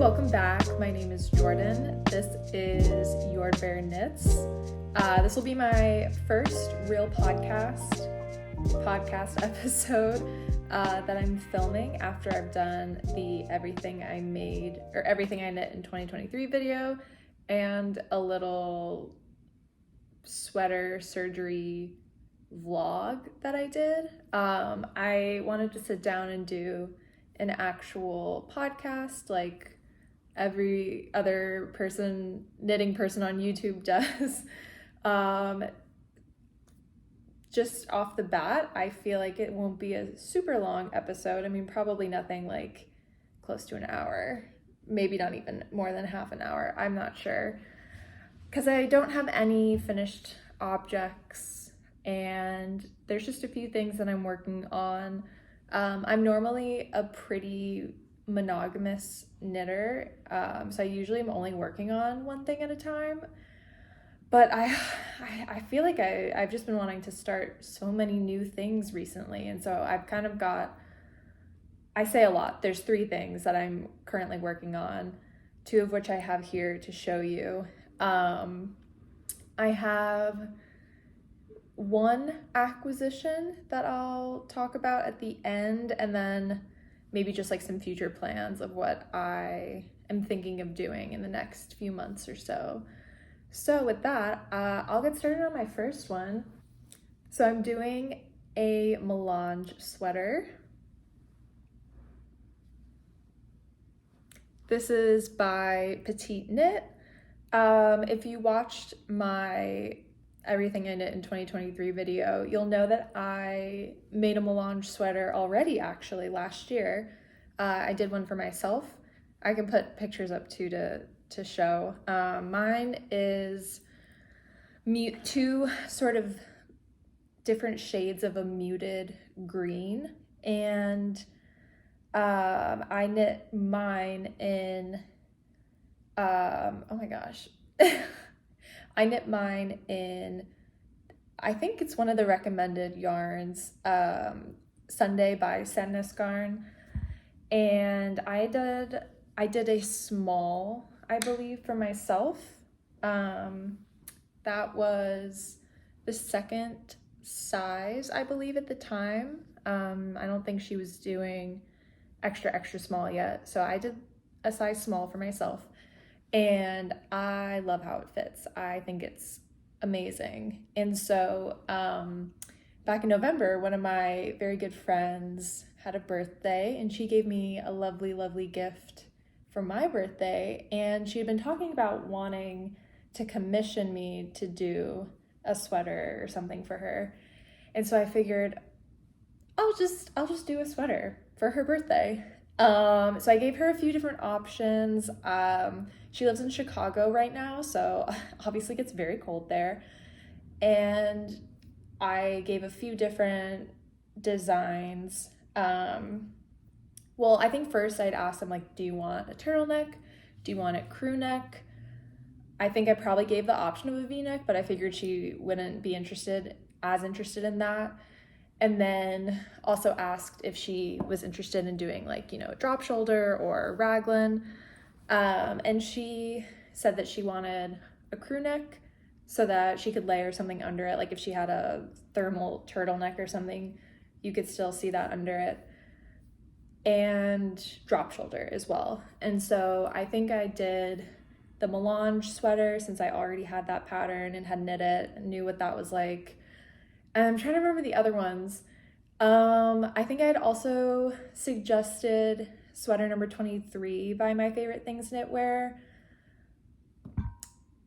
welcome back. My name is Jordan. This is Jordbær Knits. This will be my first real podcast episode that I'm filming after I've done the Everything I Knit in 2023 video and a little sweater surgery vlog that I did. I wanted to sit down and do an actual podcast like every other knitting person on YouTube does. Just off the bat, I feel like it won't be a super long episode. I mean, probably nothing like close to an hour, maybe not even more than half an hour. I'm not sure, because I don't have any finished objects and there's just a few things that I'm working on. I'm normally a pretty monogamous knitter, so I usually am only working on one thing at a time. But I feel like I've just been wanting to start so many new things recently, and so I've kind of I say a lot. There's 3 things that I'm currently working on, 2 of which I have here to show you. I have one acquisition that I'll talk about at the end, and then maybe just like some future plans of what I am thinking of doing in the next few months or so. So with that, I'll get started on my first one. So I'm doing a Melange sweater. This is by PetiteKnit. If you watched my Everything I Knit in 2023 video, you'll know that I made a Melange sweater already, actually, last year. I did one for myself. I can put pictures up too to show. Mine is 2 sort of different shades of a muted green, and I knit mine in, oh my gosh. I knit mine in, I think it's one of the recommended yarns, Sunday by Sandnes Garn, and I did a small, I believe, for myself. That was the second size, I believe, at the time. I don't think she was doing extra small yet, so I did a size small for myself. And I love how it fits. I think it's amazing. And so back in November, one of my very good friends had a birthday, and she gave me a lovely gift for my birthday. And she had been talking about wanting to commission me to do a sweater or something for her. And so I figured I'll just do a sweater for her birthday. So I gave her a few different options. She lives in Chicago right now, so obviously it gets very cold there. And I gave a few different designs. Well, I think first I'd ask them, like, do you want a turtleneck? Do you want a crew neck? I think I probably gave the option of a V-neck, but I figured she wouldn't be as interested in that. And then also asked if she was interested in doing, like, a drop shoulder or a raglan. And she said that she wanted a crew neck so that she could layer something under it. Like if she had a thermal turtleneck or something, you could still see that under it. And drop shoulder as well. And so I think I did the Melange sweater since I already had that pattern and had knit it and knew what that was like. And I'm trying to remember the other ones. I think I had also suggested sweater number 23 by My Favorite Things Knitwear.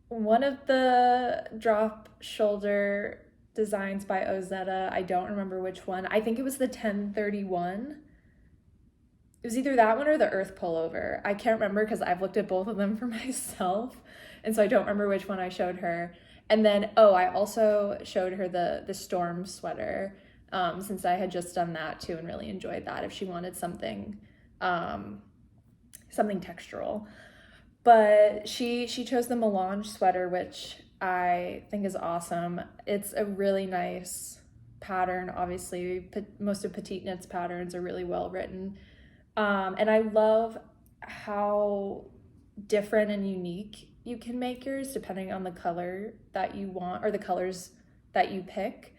One of the drop shoulder designs by Ozetta, I don't remember which one. I think it was the 1031. It was either that one or the Earth Pullover. I can't remember because I've looked at both of them for myself, and so I don't remember which one I showed her. And then, I also showed her the Storm sweater, since I had just done that too and really enjoyed that, if she wanted something textural. But she chose the Melange sweater, which I think is awesome. It's a really nice pattern. Obviously, most of PetiteKnit's patterns are really well written. And I love how different and unique you can make yours depending on the color that you want or the colors that you pick.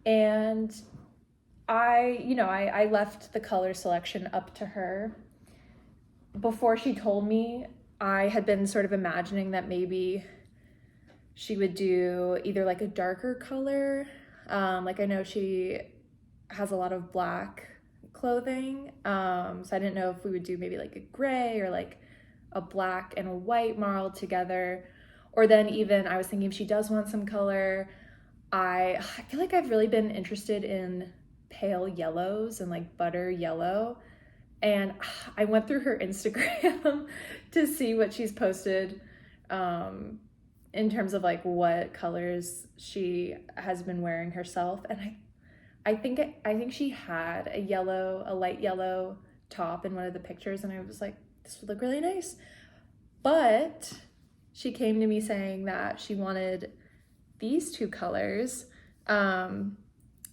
And I left the color selection up to her. Before she told me, I had been sort of imagining that maybe she would do either like a darker color. Like I know she has a lot of black clothing. So I didn't know if we would do maybe like a gray or like a black and a white marled together. Or then even I was thinking if she does want some color, I feel like I've really been interested in pale yellows and like butter yellow. And I went through her Instagram to see what she's posted in terms of like what colors she has been wearing herself. And I think she had a light yellow top in one of the pictures, and I was like, this would look really nice. But she came to me saying that she wanted these two colors.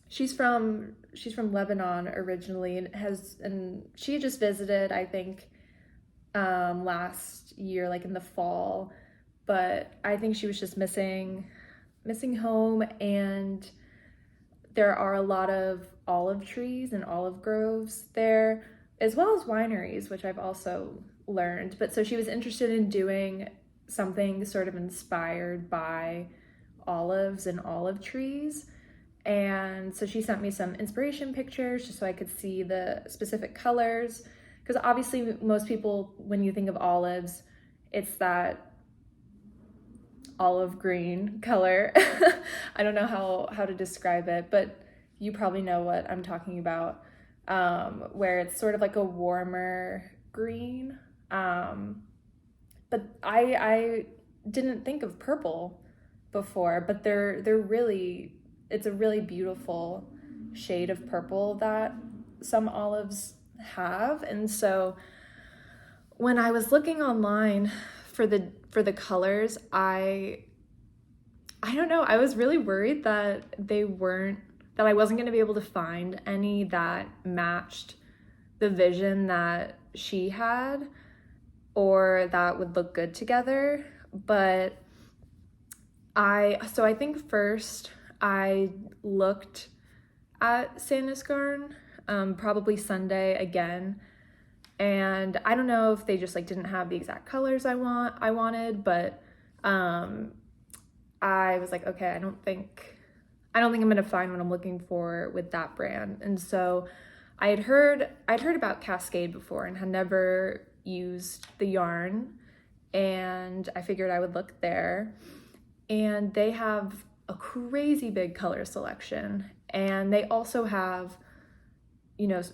She's from Lebanon originally, and she had just visited, I think, last year, like in the fall. But I think she was just missing home, and there are a lot of olive trees and olive groves there, as well as wineries, which I've also learned. But so she was interested in doing something sort of inspired by olives and olive trees. And so she sent me some inspiration pictures just so I could see the specific colors. Because obviously most people, when you think of olives, it's that olive green color. I don't know how to describe it, but you probably know what I'm talking about, where it's sort of like a warmer green. But I didn't think of purple before, but it's a really beautiful shade of purple that some olives have. And so when I was looking online for the colors, I don't know, I was really worried that I wasn't going to be able to find any that matched the vision that she had or that would look good together. But I think first I looked at Sandnesgarn, probably Sunday again, and I don't know if they just like didn't have the exact colors I wanted, but I was like, okay, I don't think I'm gonna find what I'm looking for with that brand. And so I'd heard about Cascade before and had never used the yarn, and I figured I would look there. And they have a crazy big color selection, and they also have,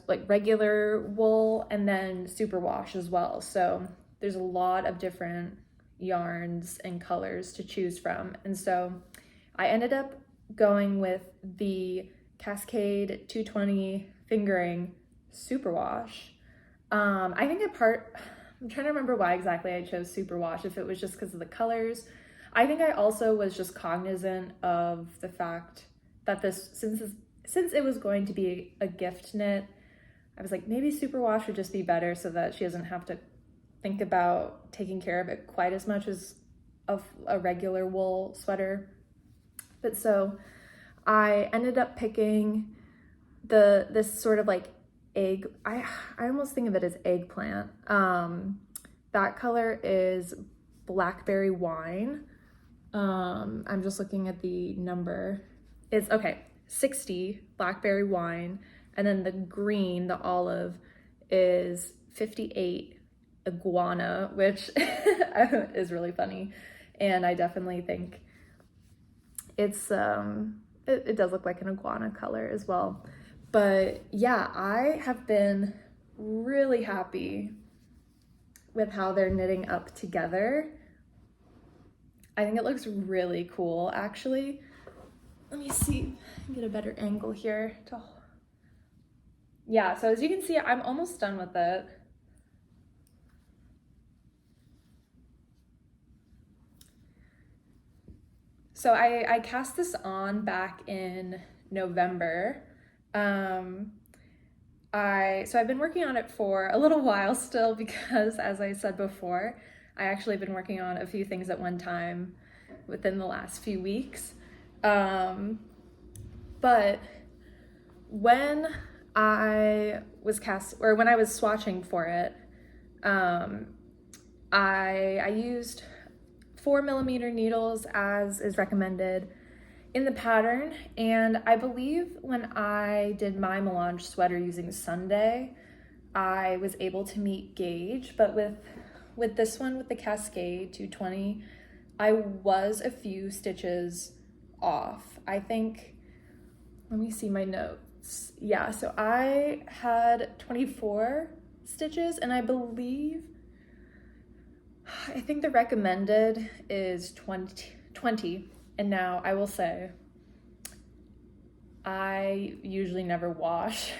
like regular wool and then superwash as well. So there's a lot of different yarns and colors to choose from. And so I ended up going with the Cascade 220 fingering superwash. I'm trying to remember why exactly I chose superwash, if it was just because of the colors. I think I also was just cognizant of the fact that since it was going to be a gift knit, I was like, maybe superwash would just be better so that she doesn't have to think about taking care of it quite as much as a regular wool sweater. But so I ended up picking this sort of like egg, I almost think of it as eggplant. That color is Blackberry wine. I'm just looking at the number. It's 60 Blackberry wine, and then the green, the olive, is 58 Iguana, which is really funny. And I definitely think it's it does look like an iguana color as well. But yeah, I have been really happy with how they're knitting up together. I think it looks really cool, actually. Let me see if I can get a better angle here. Yeah, so as you can see, I'm almost done with it. So I cast this on back in November. I've been working on it for a little while still because, as I said before, I actually been working on a few things at one time within the last few weeks. But when I was when I was swatching for it, I used 4mm needles as is recommended in the pattern, and I believe when I did my Melange sweater using Sunday, I was able to meet gauge, but with this one, with the Cascade 220, I was a few stitches off. I think, let me see my notes. Yeah, so I had 24 stitches, and I think the recommended is 20. And now I will say, I usually never wash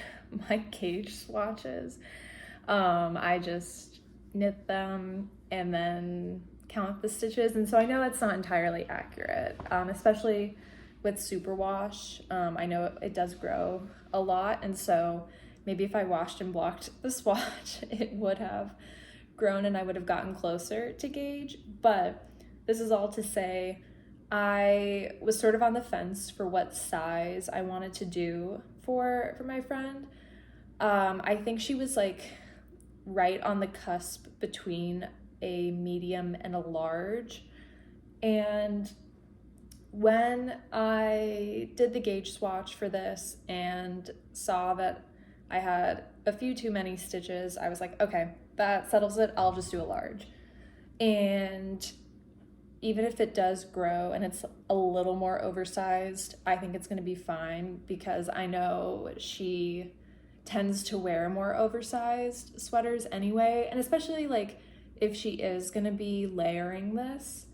my gauge swatches. I just knit them and then count the stitches. And so I know that's not entirely accurate, especially with Superwash. I know it does grow a lot. And so maybe if I washed and blocked the swatch, it would have grown and I would have gotten closer to gauge. But this is all to say, I was sort of on the fence for what size I wanted to do for my friend. I think she was like right on the cusp between a medium and a large. And when I did the gauge swatch for this and saw that I had a few too many stitches, I was like, okay, that settles it. I'll just do a large. And even if it does grow and it's a little more oversized, I think it's going to be fine because I know she tends to wear more oversized sweaters anyway. And especially like if she is going to be layering this,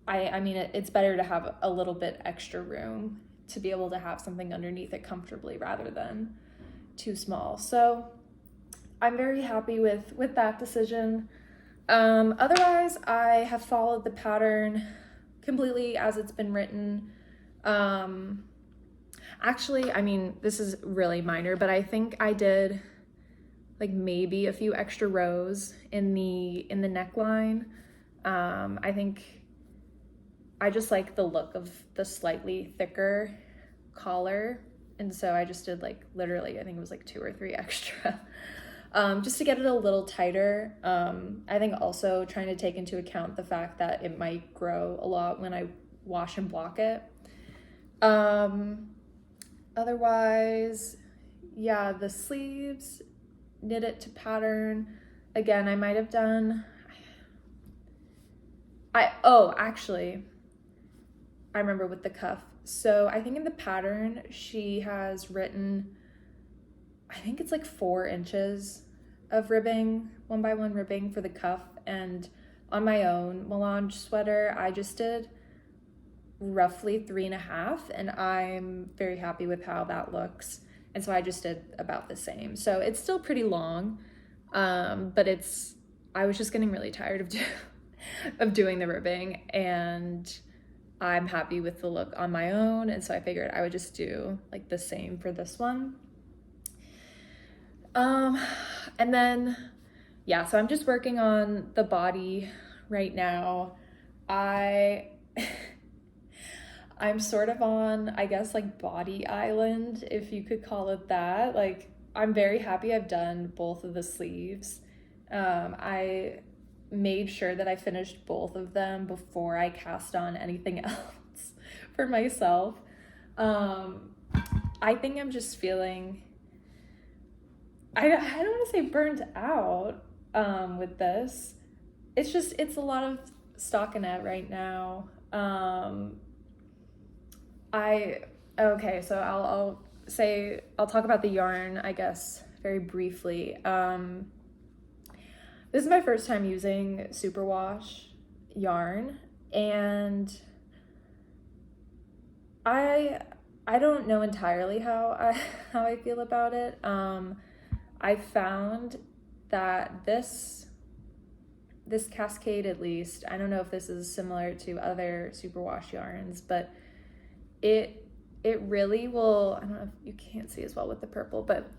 I mean, it's better to have a little bit extra room to be able to have something underneath it comfortably rather than too small. So I'm very happy with that decision. Otherwise, I have followed the pattern completely as it's been written. Actually, I mean, this is really minor, but I think I did like maybe a few extra rows in the neckline. I think I just like the look of the slightly thicker collar, and so I just did like literally, I think it was like 2 or 3 extra. Just to get it a little tighter. I think also trying to take into account the fact that it might grow a lot when I wash and block it. Otherwise, yeah, the sleeves, knit it to pattern. Again, I might have done, actually, I remember with the cuff. So I think in the pattern, she has written, I think it's like 4 inches of ribbing, 1x1 ribbing for the cuff. And on my own Melange sweater, I just did roughly 3.5, and I'm very happy with how that looks. And so I just did about the same. So it's still pretty long, but I was just getting really tired of doing the ribbing, and I'm happy with the look on my own. And so I figured I would just do like the same for this one. And then, yeah, so I'm just working on the body right now. I'm sort of on, I guess, like body island, if you could call it that. Like, I'm very happy I've done both of the sleeves. I made sure that I finished both of them before I cast on anything else for myself. I think I'm just feeling, I don't want to say burnt out with this. It's a lot of stockinette right now. Okay, so I'll talk about the yarn, I guess, very briefly. This is my first time using Superwash yarn, and I don't know entirely how I feel about it. I found that this Cascade, at least, I don't know if this is similar to other Superwash yarns, but it really will, I don't know if you can't see as well with the purple, but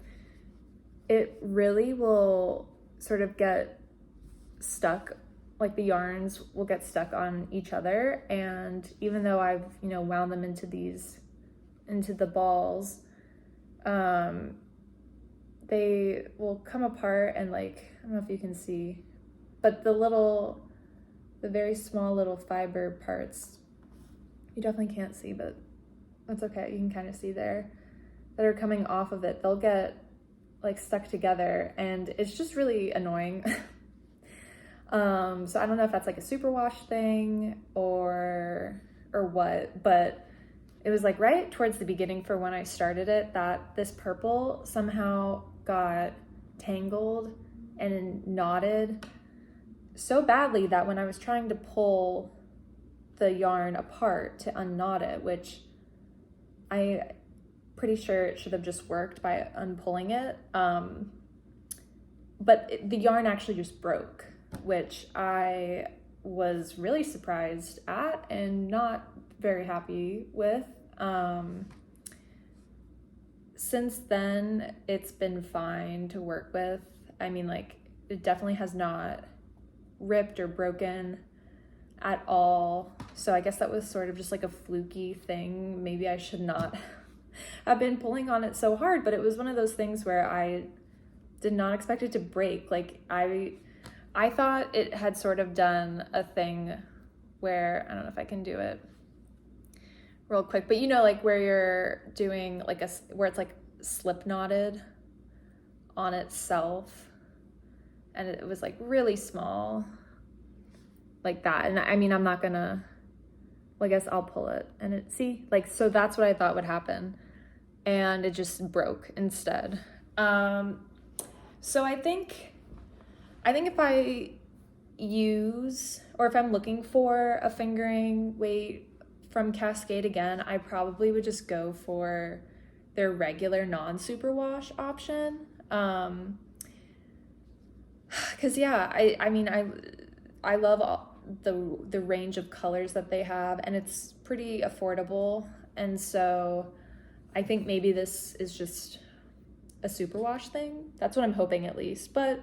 it really will sort of get stuck, like the yarns will get stuck on each other. And even though I've, wound them into the balls, they will come apart and like, I don't know if you can see, but the very small little fiber parts, you definitely can't see, but that's okay. You can kind of see there that are coming off of it. They'll get like stuck together and it's just really annoying. So I don't know if that's like a superwash thing or what, but it was like right towards the beginning for when I started it that this purple somehow got tangled and knotted so badly that when I was trying to pull the yarn apart to unknot it, which I pretty sure it should have just worked by unpulling it, but the yarn actually just broke, which I was really surprised at and not very happy with. Since then, it's been fine to work with. I mean, like, it definitely has not ripped or broken at all. So I guess that was sort of just like a fluky thing. Maybe I should not have been pulling on it so hard, but it was one of those things where I did not expect it to break. Like, I thought it had sort of done a thing where, I don't know if I can do it real quick, but like where you're doing like where it's like slip knotted on itself, and it was like really small like that. And I mean, I'm not gonna, well, I guess I'll pull it and so that's what I thought would happen, and it just broke instead. So I think if I use, or if I'm looking for a fingering weight from Cascade again, I probably would just go for their regular non-superwash option. Cause yeah, I mean, I love all the range of colors that they have, and it's pretty affordable. And so I think maybe this is just a superwash thing. That's what I'm hoping, at least. But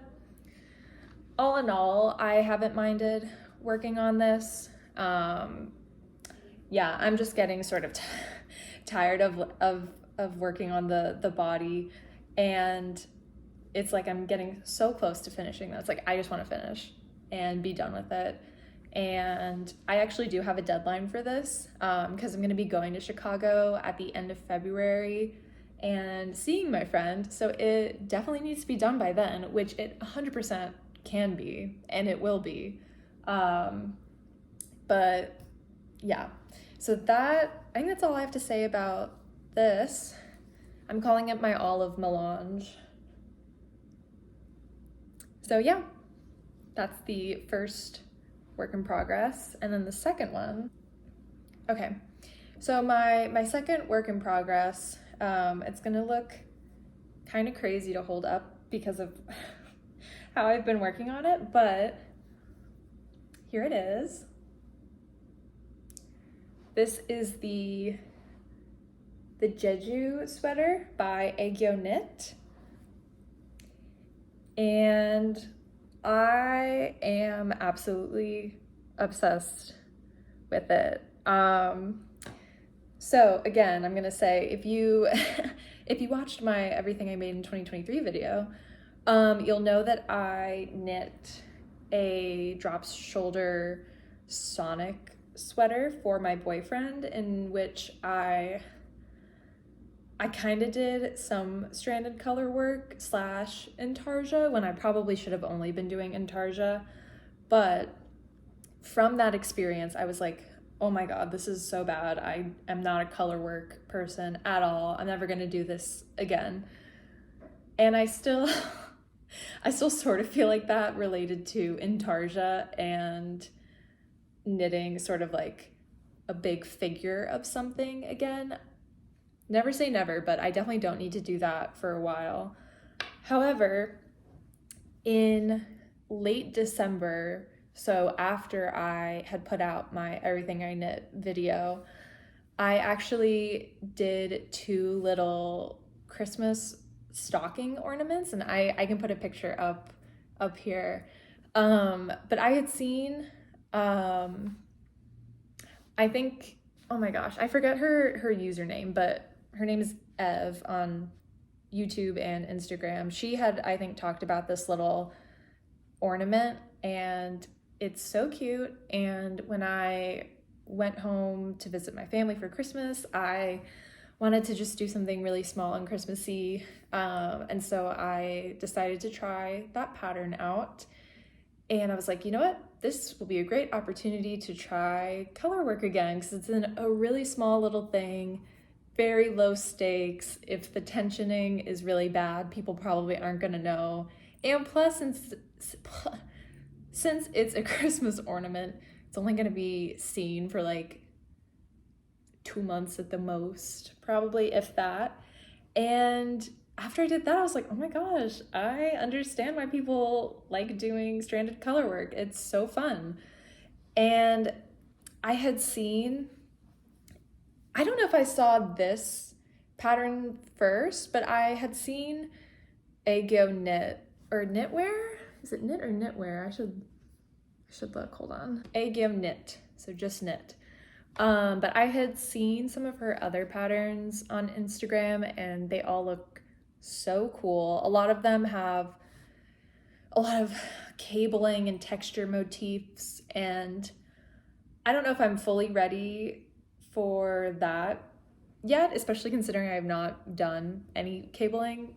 all in all, I haven't minded working on this. Yeah, I'm just getting sort of tired of working on the body, and it's like I'm getting so close to finishing that. It's like I just want to finish and be done with it. And I actually do have a deadline for this because I'm going to be going to Chicago at the end of February and seeing my friend. So it definitely needs to be done by then, which it 100% can be, and it will be. But yeah, so I think that's all I have to say about this. I'm calling it my olive melange. So yeah, that's the first work in progress. And then the second one, okay, so my second work in progress, it's gonna look kind of crazy to hold up because of how I've been working on it, but here it is. This is the Jeju sweater by Aegyo Knit, and I am absolutely obsessed with it. So again, I'm gonna say, if you watched my Everything I Made in 2023 video, you'll know that I knit a drop shoulder Sonic sweater for my boyfriend, in which I kind of did some stranded color work / intarsia when I probably should have only been doing intarsia. But from that experience, I was like, oh my God, this is so bad. I am not a color work person at all. I'm never gonna do this again. And I still sort of feel like that related to intarsia and knitting sort of like a big figure of something again. Never say never, but I definitely don't need to do that for a while. However, in late December, so after I had put out my Everything I Knit video, I actually did 2 little Christmas stocking ornaments, and I can put a picture up here. But I had seen, I think, oh my gosh, I forget her username, but her name is Ev on YouTube and Instagram. She had, I think, talked about this little ornament, and it's so cute. And when I went home to visit my family for Christmas, I wanted to just do something really small and Christmassy. And so I decided to try that pattern out. And I was like, you know what? This will be a great opportunity to try color work again, because it's in a really small little thing, very low stakes. If the tensioning is really bad, people probably aren't going to know. And plus, since it's a Christmas ornament, it's only going to be seen for like 2 months at the most, probably, if that. And after I did that, I was like, oh my gosh, I understand why people like doing stranded color work. It's so fun. And I had seen, I don't know if I saw this pattern first, but I had seen Aegyo Knit or Knitwear. Is it knit or knitwear? I should look, hold on. Aegyo Knit, so just knit. But I had seen some of her other patterns on Instagram, and they all look so cool. A lot of them have a lot of cabling and texture motifs, and I don't know if I'm fully ready for that yet, especially considering I have not done any cabling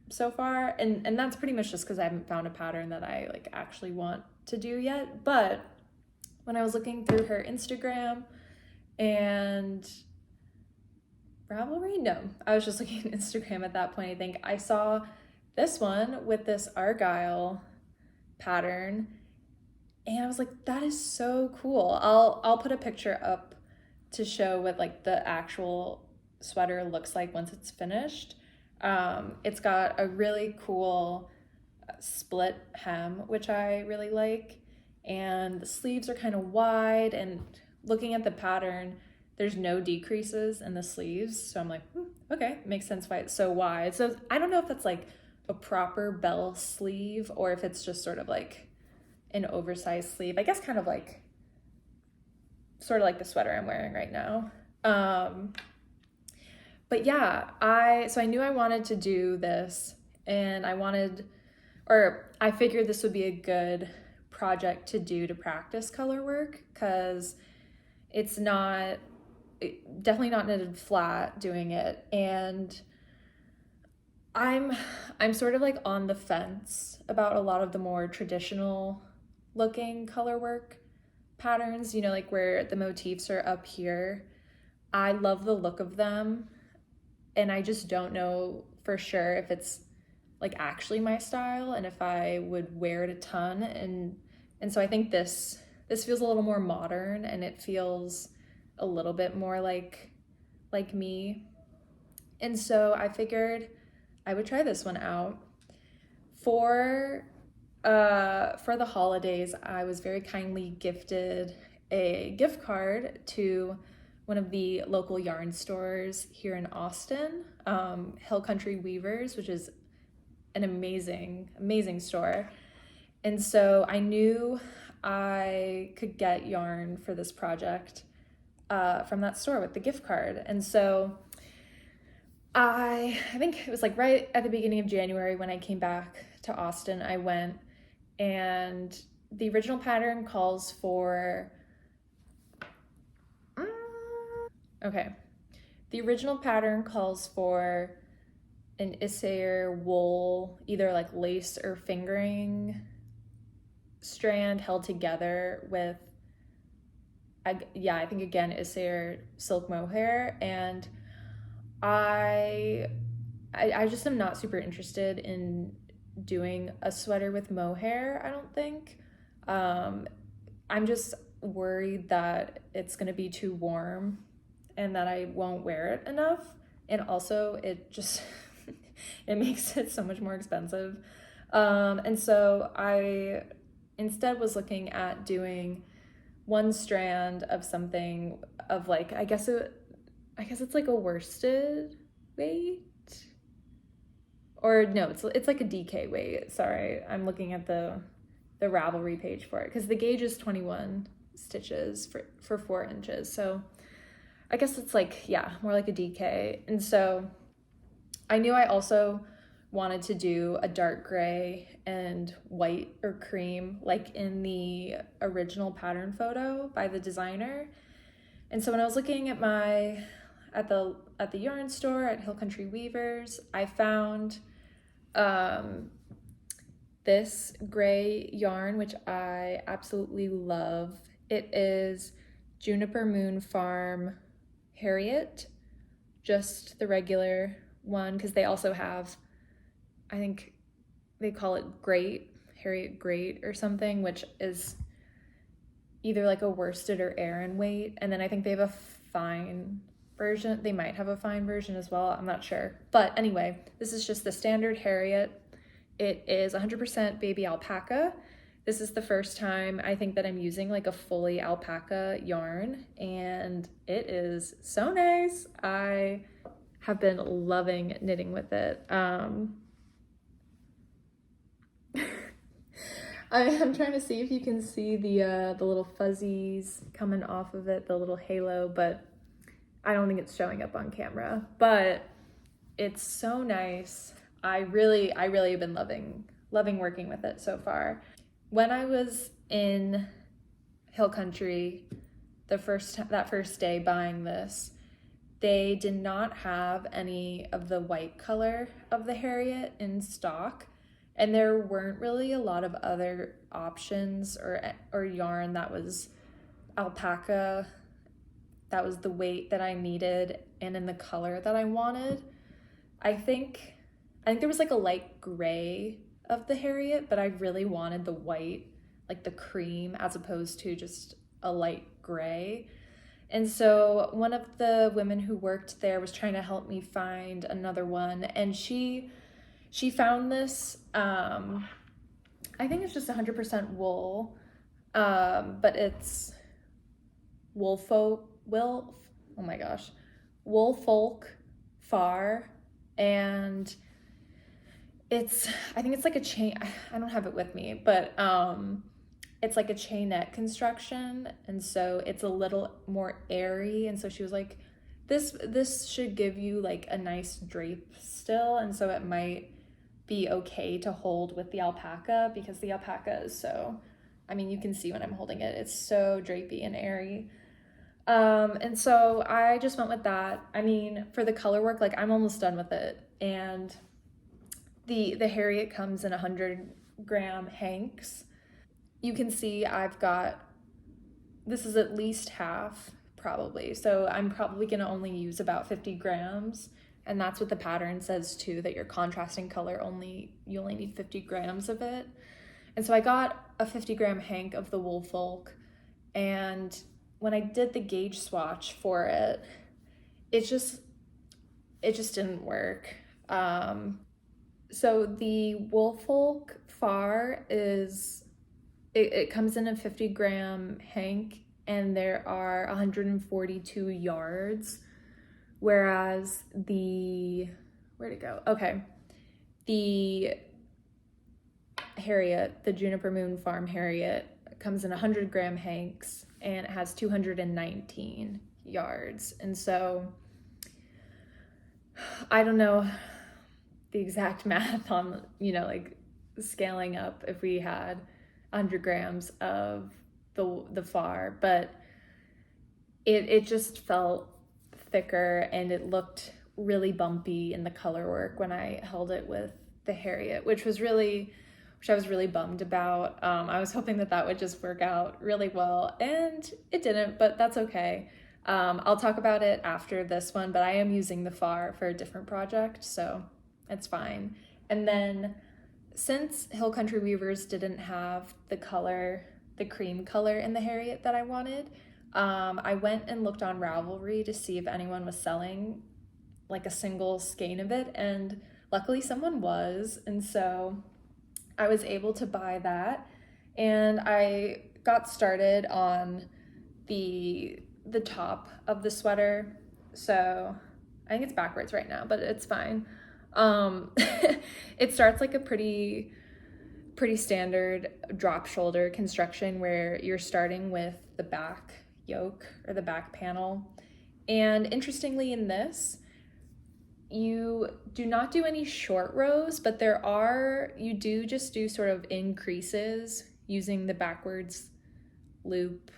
so far, and that's pretty much just because I haven't found a pattern that I like actually want to do yet. But when I was looking through her Instagram and Ravelry, no, I was just looking at Instagram at that point, I think I saw this one with this argyle pattern, and I was like, that is so cool. I'll put a picture up to show what like the actual sweater looks like once it's finished. It's got a really cool split hem, which I really like, and the sleeves are kind of wide, and looking at the pattern, there's no decreases in the sleeves, so I'm like, okay, makes sense why it's so wide. So I don't know if that's like a proper bell sleeve or if it's just sort of like an oversized sleeve, I guess, kind of like sort of like the sweater I'm wearing right now. But yeah, I knew I wanted to do this, and I figured this would be a good project to do to practice color work, because it's definitely not knitted flat doing it, and I'm sort of like on the fence about a lot of the more traditional looking color work patterns, you know, like where the motifs are up here. I love the look of them, and I just don't know for sure if it's like actually my style and if I would wear it a ton. And so I think this feels a little more modern, and it feels a little bit more like me. And so I figured I would try this one out. For the holidays, I was very kindly gifted a gift card to one of the local yarn stores here in Austin, Hill Country Weavers, which is an amazing, amazing store. And so I knew I could get yarn for this project from that store with the gift card. And so I think it was like right at the beginning of January when I came back to Austin, I went, and the original pattern calls for, the original pattern calls for an Issair wool, either like lace or fingering strand held together with, I think again, Issair silk mohair. And I just am not super interested in doing a sweater with mohair, I don't think. I'm just worried that it's gonna be too warm and that I won't wear it enough. And also it just, it makes it so much more expensive. And so I instead was looking at doing one strand of something of like, I guess it's like a worsted weight. or no, it's like a DK weight. Sorry, I'm looking at the Ravelry page for it, because the gauge is 21 stitches for 4 inches. So I guess it's like, yeah, more like a DK. And so I knew I also wanted to do a dark gray and white or cream, like in the original pattern photo by the designer. And so when I was looking at at the yarn store at Hill Country Weavers, I found this gray yarn, which I absolutely love. It is Juniper Moon Farm Herriot, just the regular one, because they also have, I think they call it Herriot Great or something, which is either like a worsted or Aran weight. And then I think they have a fine version. They might have a fine version as well. I'm not sure. But anyway, this is just the standard Herriot. It is 100% baby alpaca. This is the first time I think that I'm using like a fully alpaca yarn, and it is so nice. I have been loving knitting with it. I'm trying to see if you can see the little fuzzies coming off of it, the little halo, but I don't think it's showing up on camera. But it's so nice. I really have been loving working with it so far. When I was in Hill Country that first day buying this, they did not have any of the white color of the Herriot in stock, and there weren't really a lot of other options or yarn that was alpaca, that was the weight that I needed and in the color that I wanted. I think there was like a light gray of the Herriot, but I really wanted the white, like the cream, as opposed to just a light gray. And so one of the women who worked there was trying to help me find another one, and she found this, I think it's just 100% wool, but it's Woolfolk Får, and I think it's like a chain, I don't have it with me, but it's like a chainette construction, and so it's a little more airy. And so she was like, this should give you like a nice drape still, and so it might be okay to hold with the alpaca, because the alpaca is so, I mean, you can see when I'm holding it, it's so drapey and airy. And so I just went with that. I mean, for the color work, like I'm almost done with it, and the Herriot comes in 100-gram hanks. You can see this is at least half probably, so I'm probably gonna only use about 50 grams, and that's what the pattern says too, that your contrasting color you only need 50 grams of it. And so I got a 50-gram hank of the Woolfolk, and when I did the gauge swatch for it, it just didn't work. So the Woolfolk Får it comes in a 50-gram hank, and there are 142 yards, whereas where'd it go? Okay, the Herriot, the Juniper Moon Farm Herriot, comes in 100-gram hanks, and it has 219 yards. And so I don't know the exact math on, like scaling up if we had 100 grams of the Får, but it just felt thicker, and it looked really bumpy in the color work when I held it with the Herriot, which I was really bummed about. I was hoping that would just work out really well, and it didn't, but that's okay. I'll talk about it after this one, but I am using the Får for a different project, so it's fine. And then since Hill Country Weavers didn't have the cream color in the Herriot that I wanted, I went and looked on Ravelry to see if anyone was selling like a single skein of it, and luckily someone was, and so I was able to buy that, and I got started on the top of the sweater. So I think it's backwards right now, but it's fine. It starts like a pretty standard drop shoulder construction where you're starting with the back yoke or the back panel. And interestingly in this, you do not do any short rows, but you do just do sort of increases using the backwards loop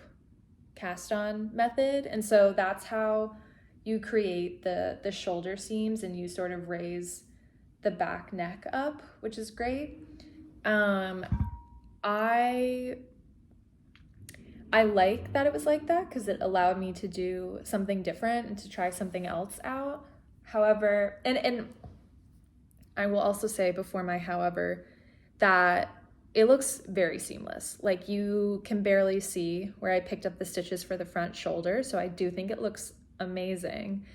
cast on method. And so that's how you create the shoulder seams, and you sort of raise the back neck up, which is great. I like that it was like that because it allowed me to do something different and to try something else out. However, and I will also say before my however, that it looks very seamless. Like you can barely see where I picked up the stitches for the front shoulder. So I do think it looks amazing.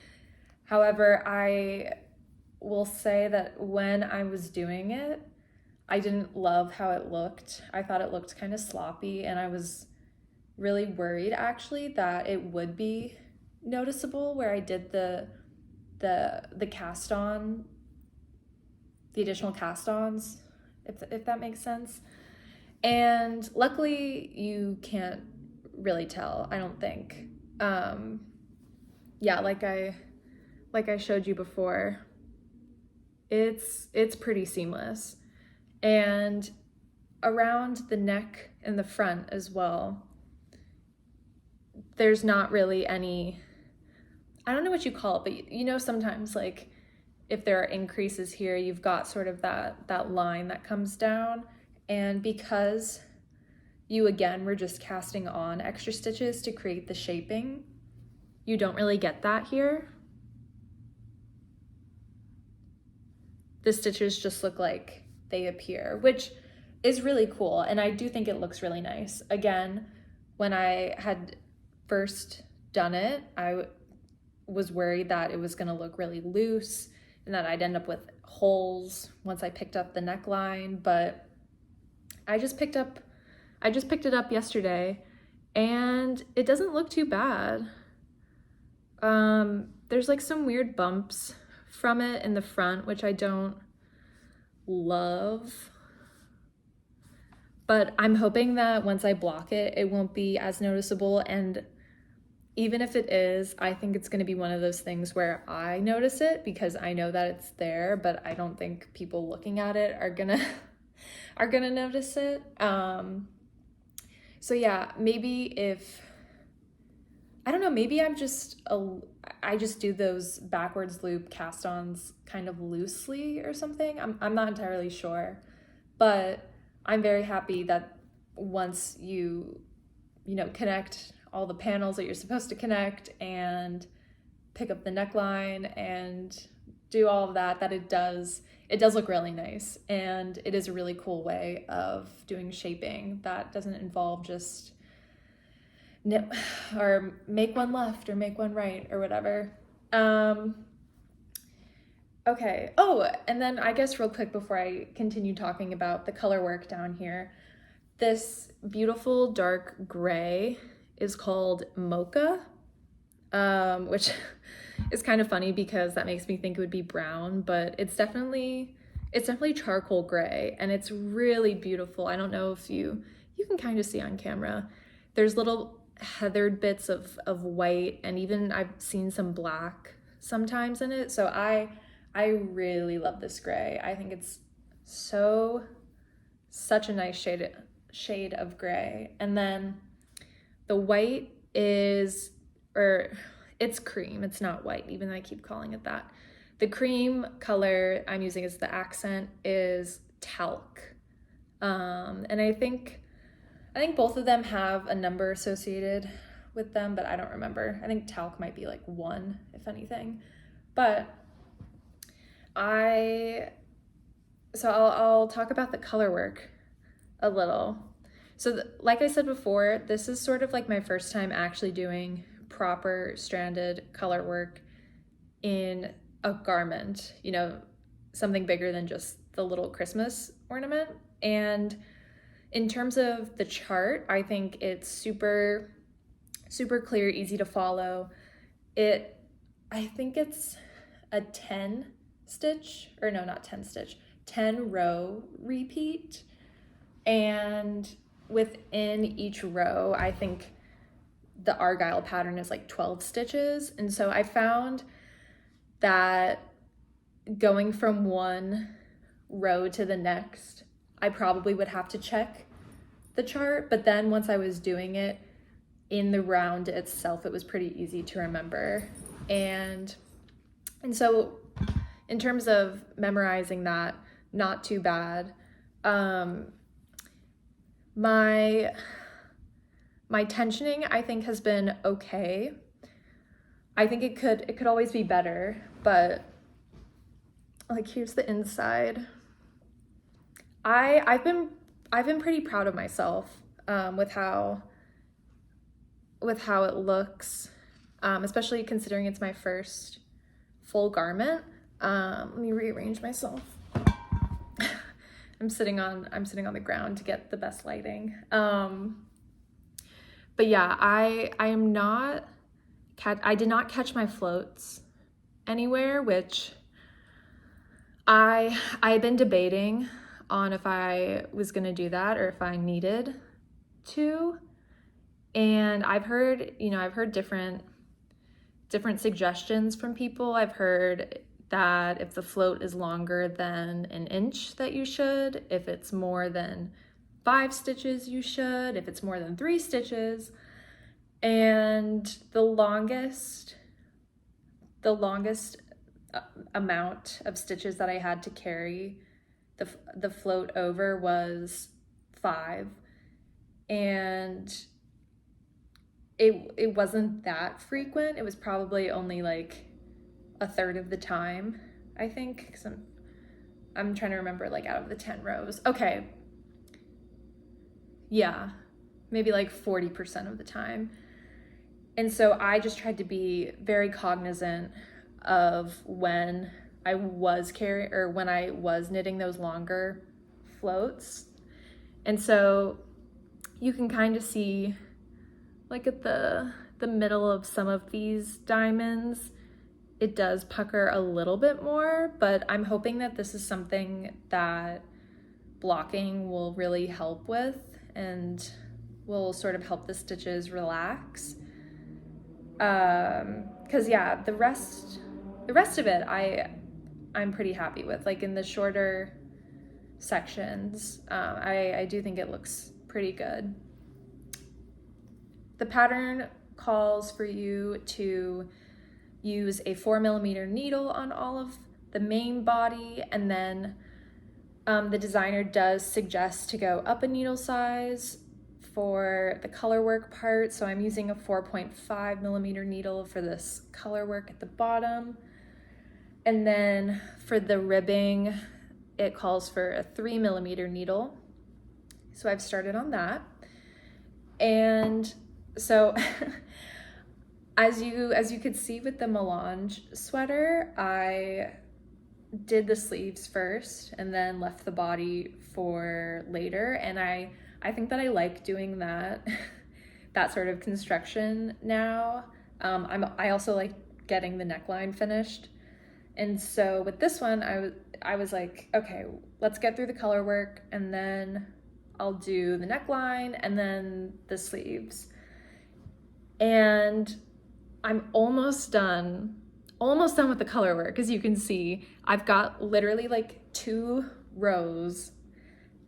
However, I will say that when I was doing it, I didn't love how it looked. I thought it looked kind of sloppy, and I was really worried actually that it would be noticeable where I did the cast on, the additional cast ons, if that makes sense. And luckily you can't really tell, I don't think. Yeah, like I showed you before, it's pretty seamless. And around the neck and the front as well, there's not really any, I don't know what you call it, but you know, sometimes like if there are increases here, you've got sort of that line that comes down. And because you again were just casting on extra stitches to create the shaping, you don't really get that here. The stitches just look like they appear, which is really cool. And I do think it looks really nice. Again, when I had first done it, I was worried that it was gonna look really loose and that I'd end up with holes once I picked up the neckline, but I just picked it up yesterday and it doesn't look too bad. There's like some weird bumps from it in the front, which I don't love, but I'm hoping that once I block it, it won't be as noticeable. And even if it is, I think it's going to be one of those things where I notice it because I know that it's there, but I don't think people looking at it are gonna notice it. So yeah, maybe I don't know, maybe I just do those backwards loop cast-ons kind of loosely or something. I'm not entirely sure, but I'm very happy that once you connect all the panels that you're supposed to connect and pick up the neckline and do all of that it does look really nice. And it is a really cool way of doing shaping that doesn't involve just knit or make one left or make one right or whatever. Okay. Oh, and then I guess real quick before I continue talking about the color work down here, this beautiful dark gray is called Mocha, which is kind of funny because that makes me think it would be brown, but it's definitely charcoal gray, and it's really beautiful. I don't know if you can kind of see on camera. There's little heathered bits of white, and even I've seen some black sometimes in it. So I really love this gray. I think it's such a nice shade of gray. And then the white it's cream, it's not white, even though I keep calling it that. The cream color I'm using as the accent is Talc. And I think both of them have a number associated with them, but I don't remember. I think Talc might be like 1, if anything. But I'll talk about the color work a little. So like I said before, this is sort of like my first time actually doing proper stranded color work in a garment, something bigger than just the little Christmas ornament. And in terms of the chart, I think it's super, super clear, easy to follow. I think it's a 10 stitch, or no, not 10 stitch, 10 row repeat. And within each row, I think the Argyle pattern is like 12 stitches. And so I found that going from one row to the next, I probably would have to check the chart. But then once I was doing it in the round itself, it was pretty easy to remember. And so in terms of memorizing that, not too bad. My tensioning, I think, has been okay. I think it could always be better, but like, here's the inside. I've been pretty proud of myself with how it looks, especially considering it's my first full garment. Let me rearrange myself. I'm sitting on the ground to get the best lighting. But yeah, I did not catch my floats anywhere, which I had been debating on if I was gonna do that or if I needed to. And I've heard different suggestions from people. I've heard that if the float is longer than an inch, that you should. If it's more than 5 stitches, you should. If it's more than 3 stitches. And the longest amount of stitches that I had to carry the float over was 5. And it wasn't that frequent. It was probably only like a third of the time, I think, because I'm trying to remember, like, out of the 10 rows. Okay. Yeah, maybe like 40% of the time. And so I just tried to be very cognizant of when I was knitting those longer floats. And so you can kind of see, like, at the middle of some of these diamonds, it does pucker a little bit more, but I'm hoping that this is something that blocking will really help with and will sort of help the stitches relax. Because yeah, the rest of it I'm pretty happy with. Like, in the shorter sections, I do think it looks pretty good. The pattern calls for you to use a 4mm needle on all of the main body, and then the designer does suggest to go up a needle size for the color work part. So I'm using a 4.5mm needle for this color work at the bottom. And then for the ribbing, it calls for a 3mm needle. So I've started on that. And so as you could see with the Melange sweater, I did the sleeves first and then left the body for later. And I think that I like doing that sort of construction now. I also like getting the neckline finished. And so with this one, I was like, okay, let's get through the color work, and then I'll do the neckline and then the sleeves. And I'm almost done with the color work. As you can see, I've got literally like 2 rows,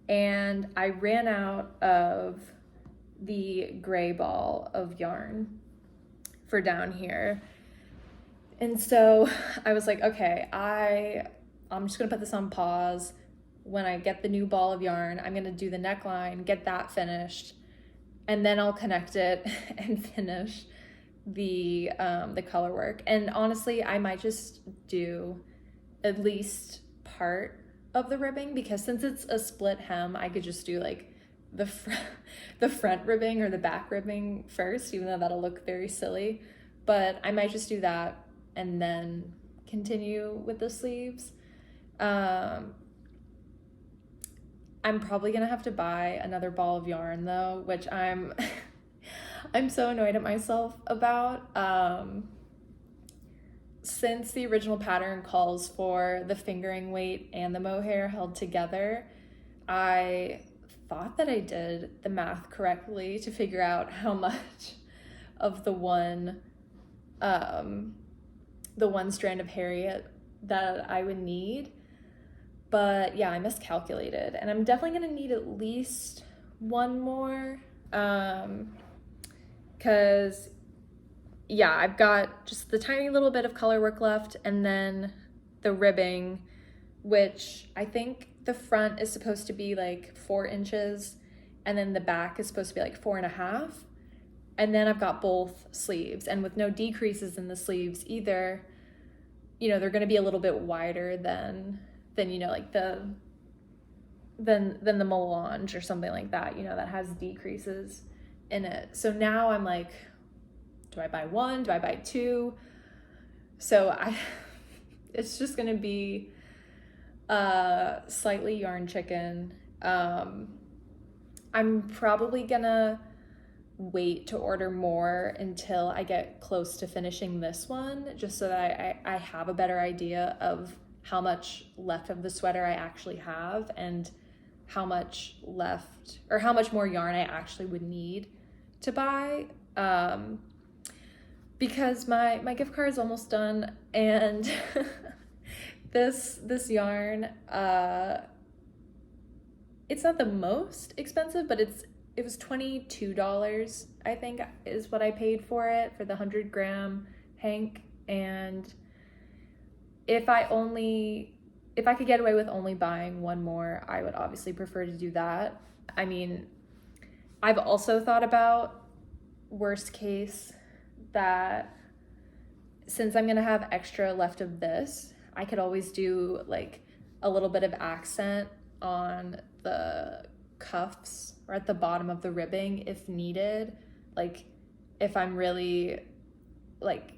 and I ran out of the gray ball of yarn for down here. And so I was like, okay, I'm just gonna put this on pause. When I get the new ball of yarn, I'm gonna do the neckline, get that finished, and then I'll connect it and finish the color work. And honestly, I might just do at least part of the ribbing, because since it's a split hem, I could just do like the front ribbing or the back ribbing first, even though that'll look very silly. But I might just do that and then continue with the sleeves. I'm probably gonna have to buy another ball of yarn though, which I'm so annoyed at myself about. since the original pattern calls for the fingering weight and the mohair held together, I thought that I did the math correctly to figure out how much of the one strand of Herriot that I would need. But yeah, I miscalculated, and I'm definitely gonna need at least one more, because yeah, I've got just the tiny little bit of color work left, and then the ribbing, which I think the front is supposed to be like 4 inches, and then the back is supposed to be like 4.5. And then I've got both sleeves, and with no decreases in the sleeves either, you know, they're gonna be a little bit wider than you know, like than the Melange or something like that, you know, that has decreases in it. So now I'm like, do I buy one? Do I buy two? So it's just gonna be slightly yarn chicken. I'm probably gonna wait to order more until I get close to finishing this one, just so that I have a better idea of how much left of the sweater I actually have, and how much left, or how much more yarn I actually would need to buy, because my gift card is almost done, and this yarn, it's not the most expensive, but it was $22, I think, is what I paid for it, for the 100-gram hank. And if I could get away with only buying one more, I would obviously prefer to do that. I mean, I've also thought about, worst case, that since I'm gonna have extra left of this, I could always do like a little bit of accent on the cuffs or at the bottom of the ribbing if needed. Like if I'm really like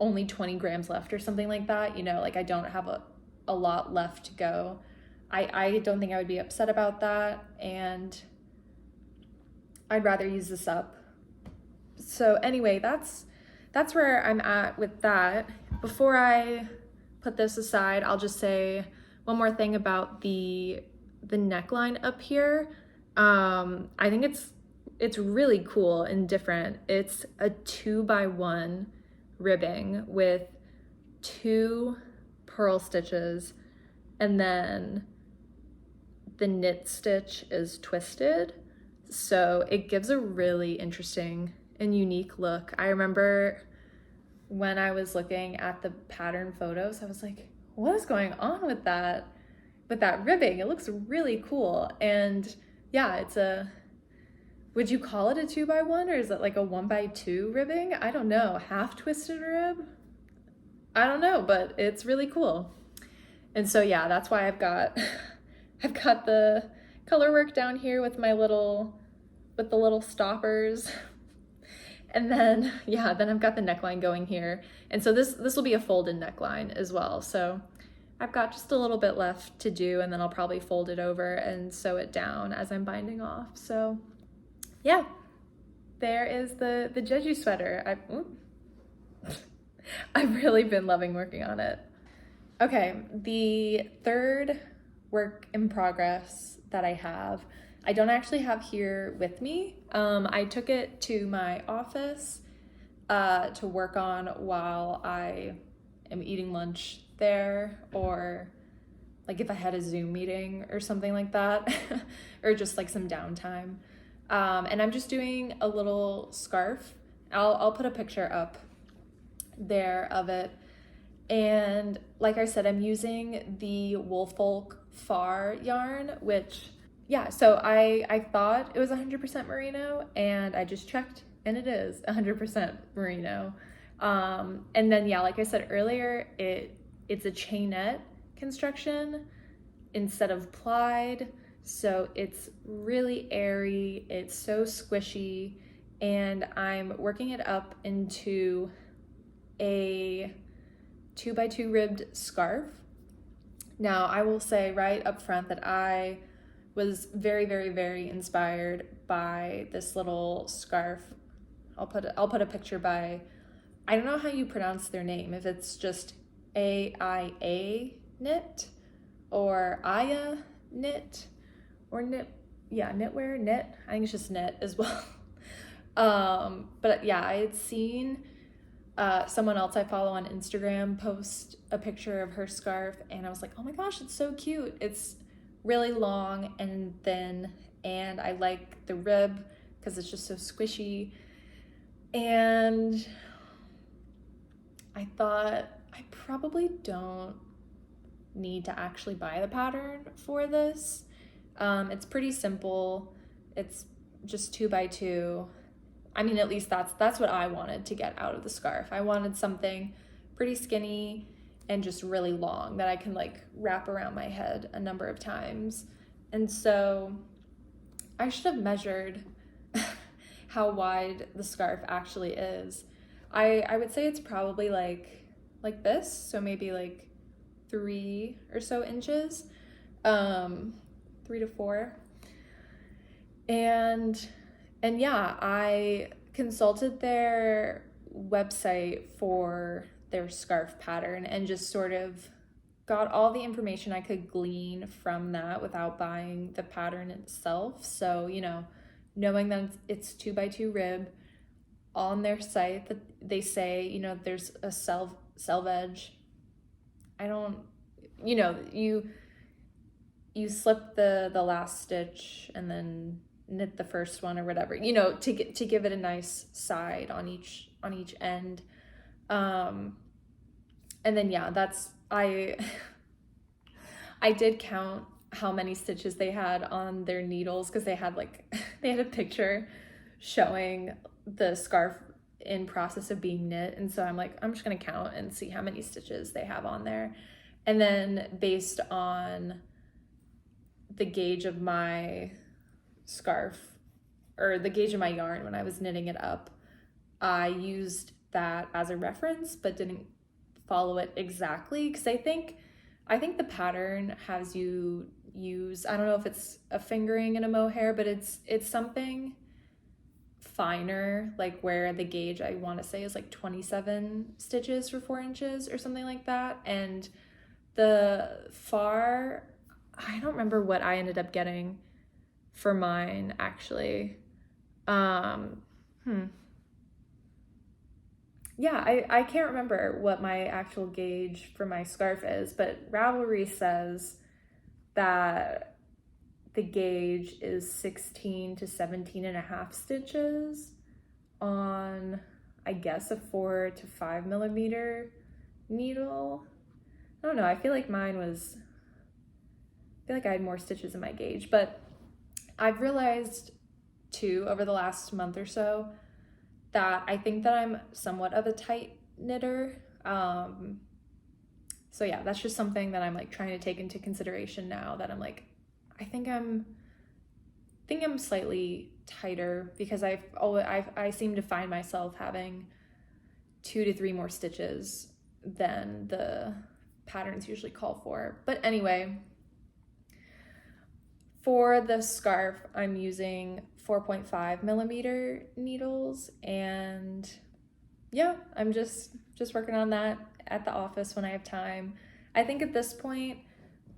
only 20 grams left or something like that, you know, like I don't have a lot left to go, I don't think I would be upset about that, and I'd rather use this up. So anyway, that's where I'm at with that. Before I put this aside, I'll just say one more thing about the neckline up here. I think it's really cool and different. It's a 2x1 ribbing with 2 purl stitches, and then the knit stitch is twisted, so it gives a really interesting and unique look. I remember when I was looking at the pattern photos, I was like, what is going on with that ribbing? It looks really cool. And yeah, would you call it a 2x1, or is it like a 1x2 ribbing? I don't know, half twisted rib? I don't know, but it's really cool. And so yeah, that's why I've got the color work down here with the little stoppers. And then I've got the neckline going here. And so this will be a folded neckline as well. So I've got just a little bit left to do, and then I'll probably fold it over and sew it down as I'm binding off. So yeah, there is the Jeju sweater. I've really been loving working on it. Okay, the third work in progress that I have, I don't actually have here with me. I took it to my office to work on while I am eating lunch there, or like if I had a Zoom meeting or something like that, or just like some downtime. And I'm just doing a little scarf. I'll put a picture up there of it. And like I said, I'm using the Woolfolk Får yarn, which, yeah, so I thought it was 100% merino, and I just checked, and it is 100% merino. And then, yeah, like I said earlier, it's a chainette construction instead of plied, so it's really airy, it's so squishy, and I'm working it up into a 2x2 ribbed scarf. Now, I will say right up front that I was very, very, very inspired by this little scarf. I'll put a picture by I don't know how you pronounce their name, if it's just AIA Knit or AIA Knit or Knit, knitwear, knit. I think it's just knit as well. But yeah, I had seen someone else I follow on Instagram post a picture of her scarf, and I was like, oh my gosh, it's so cute. It's really long and thin, and I like the rib because it's just so squishy. And I thought I probably don't need to actually buy the pattern for this. It's pretty simple. It's just 2x2. I mean, at least that's what I wanted to get out of the scarf. I wanted something pretty skinny and just really long that I can like wrap around my head a number of times. And so I should have measured how wide the scarf actually is. I would say it's probably like this, so maybe like 3 or so inches, 3 to 4. And yeah, I consulted their website for their scarf pattern and just sort of got all the information I could glean from that without buying the pattern itself. So, knowing that it's 2x2 rib, on their site that they say, there's a selvage. I don't, you slip the last stitch and then knit the first one or whatever, to give it a nice side on each end. And then I did count how many stitches they had on their needles, because they had a picture showing the scarf in process of being knit, and so I'm just gonna count and see how many stitches they have on there, and then based on the gauge of my scarf, or the gauge of my yarn when I was knitting it up, I used that as a reference but didn't follow it exactly, because I think the pattern has you use, I don't know if it's a fingering and a mohair, but it's something finer, like where the gauge I want to say is like 27 stitches for 4 inches or something like that. And the far, I don't remember what I ended up getting for mine actually. I can't remember what my actual gauge for my scarf is, but Ravelry says that the gauge is 16 to 17 and a half stitches on, I guess, a 4 to 5 millimeter needle. I don't know, I feel like I had more stitches in my gauge, but I've realized too over the last month or so that I think that I'm somewhat of a tight knitter. So yeah, that's just something that I'm trying to take into consideration now that I'm I think I'm slightly tighter, because I seem to find myself having 2 to 3 more stitches than the patterns usually call for. But anyway, for the scarf, I'm using 4.5 millimeter needles, and yeah, I'm just working on that at the office when I have time. I think at this point,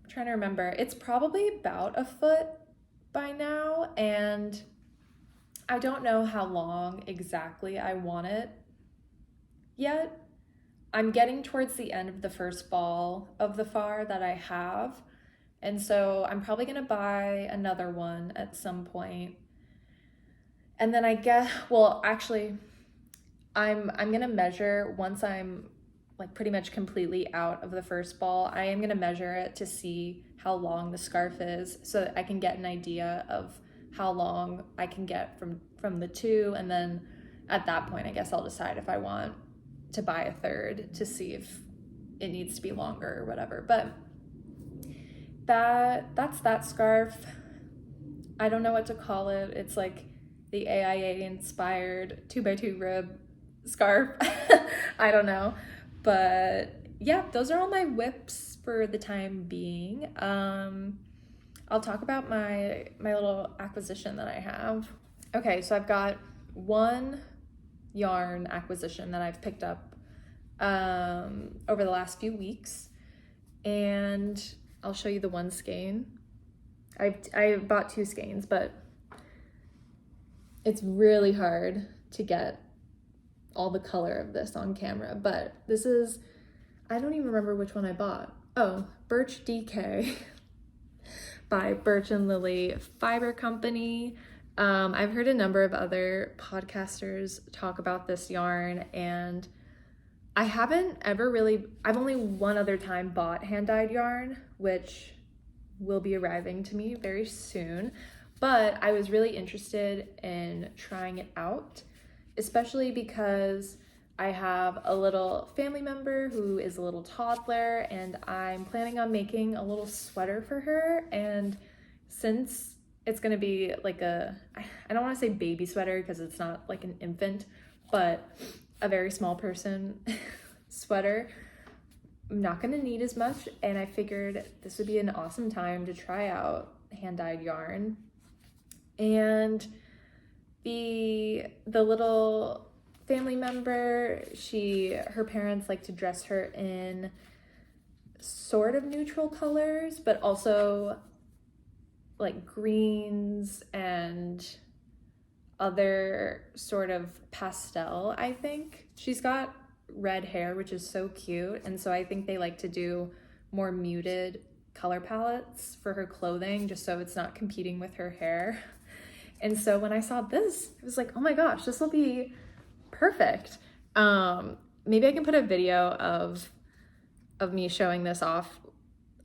I'm trying to remember, it's probably about a foot by now, and I don't know how long exactly I want it yet. I'm getting towards the end of the first ball of the far that I have, and so I'm probably gonna buy another one at some point. And then I'm gonna measure once I'm pretty much completely out of the first ball. I am gonna measure it to see how long the scarf is, so that I can get an idea of how long I can get from the 2, and then at that point I guess I'll decide if I want to buy a third to see if it needs to be longer or whatever. But that's that scarf. I don't know what to call it. It's the AIA inspired 2x2 rib scarf. I don't know. But yeah, those are all my whips for the time being. I'll talk about my little acquisition that I have. Okay, so I've got one yarn acquisition that I've picked up over the last few weeks, and I'll show you the one skein. I bought 2 skeins, but it's really hard to get all the color of this on camera, but this is, I don't even remember which one I bought. Oh, Birch DK by Birch and Lily Fiber Company. I've heard a number of other podcasters talk about this yarn, and I haven't ever really, I've only one other time bought hand-dyed yarn, which will be arriving to me very soon, but I was really interested in trying it out, especially because I have a little family member who is a little toddler, and I'm planning on making a little sweater for her. And since it's gonna be like I don't wanna say baby sweater because it's not like an infant, but a very small person sweater, I'm not gonna need as much, and I figured this would be an awesome time to try out hand-dyed yarn. And the little family member, her parents like to dress her in sort of neutral colors, but also like greens and other sort of pastel, I think. She's got red hair, which is so cute, and so I think they like to do more muted color palettes for her clothing, just so it's not competing with her hair. And so when I saw this, it was like, oh my gosh, this will be perfect. Maybe I can put a video of me showing this off,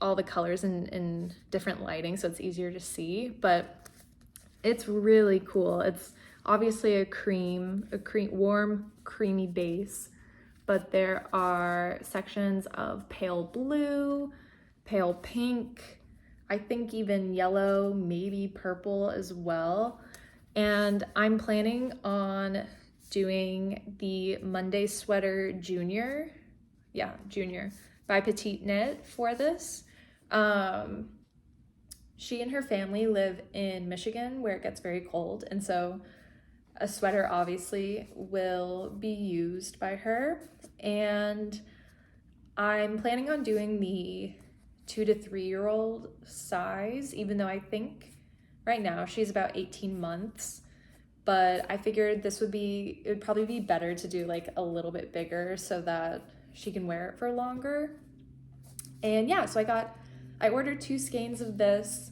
all the colors in different lighting, so it's easier to see, but it's really cool. It's obviously a warm, creamy base, but there are sections of pale blue, pale pink, I think even yellow, maybe purple as well. And I'm planning on doing the Monday Sweater Junior by PetiteKnit for this. She and her family live in Michigan, where it gets very cold, and so a sweater obviously will be used by her. And I'm planning on doing the 2 to 3 year old size, even though I think right now she's about 18 months, but I figured it would probably be better to do like a little bit bigger so that she can wear it for longer. And yeah, so I ordered 2 skeins of this.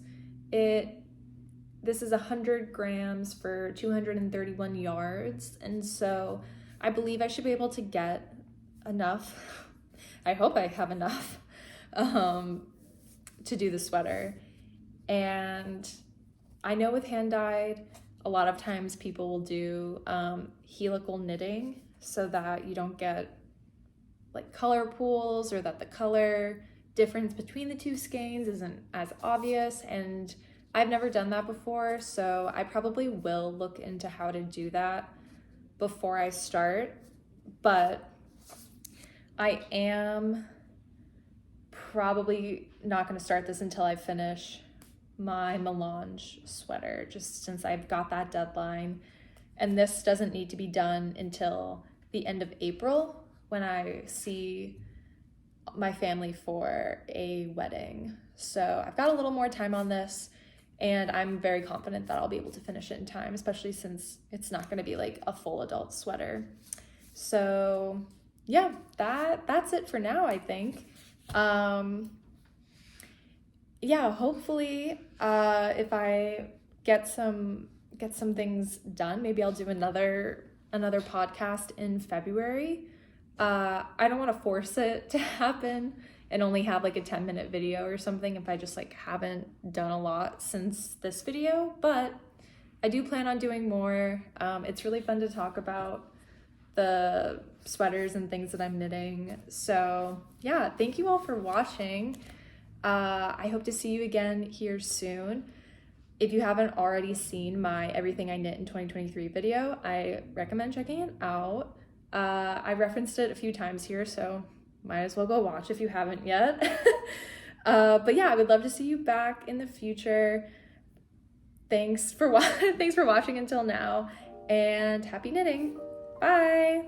This is 100 grams for 231 yards, and so I believe I should be able to get enough. I hope I have enough to do the sweater. And I know with hand-dyed, a lot of times people will do helical knitting so that you don't get like color pools, or that the color difference between the 2 skeins isn't as obvious, and I've never done that before, so I probably will look into how to do that before I start. But I am probably not going to start this until I finish my Melange sweater, just since I've got that deadline, and this doesn't need to be done until the end of April when I see my family for a wedding. So I've got a little more time on this, and I'm very confident that I'll be able to finish it in time, especially since it's not going to be like a full adult sweater. So yeah, that's it for now, I think. Yeah, hopefully if I get some things done, maybe I'll do another podcast in February. I don't want to force it to happen and only have like a 10-minute video or something if I just like haven't done a lot since this video, but I do plan on doing more. It's really fun to talk about the sweaters and things that I'm knitting. So yeah, thank you all for watching. I hope to see you again here soon. If you haven't already seen my Everything I Knit in 2023 video, I recommend checking it out. I referenced it a few times here, so might as well go watch if you haven't yet. But yeah, I would love to see you back in the future. Thanks for watching until now, and happy knitting. Bye!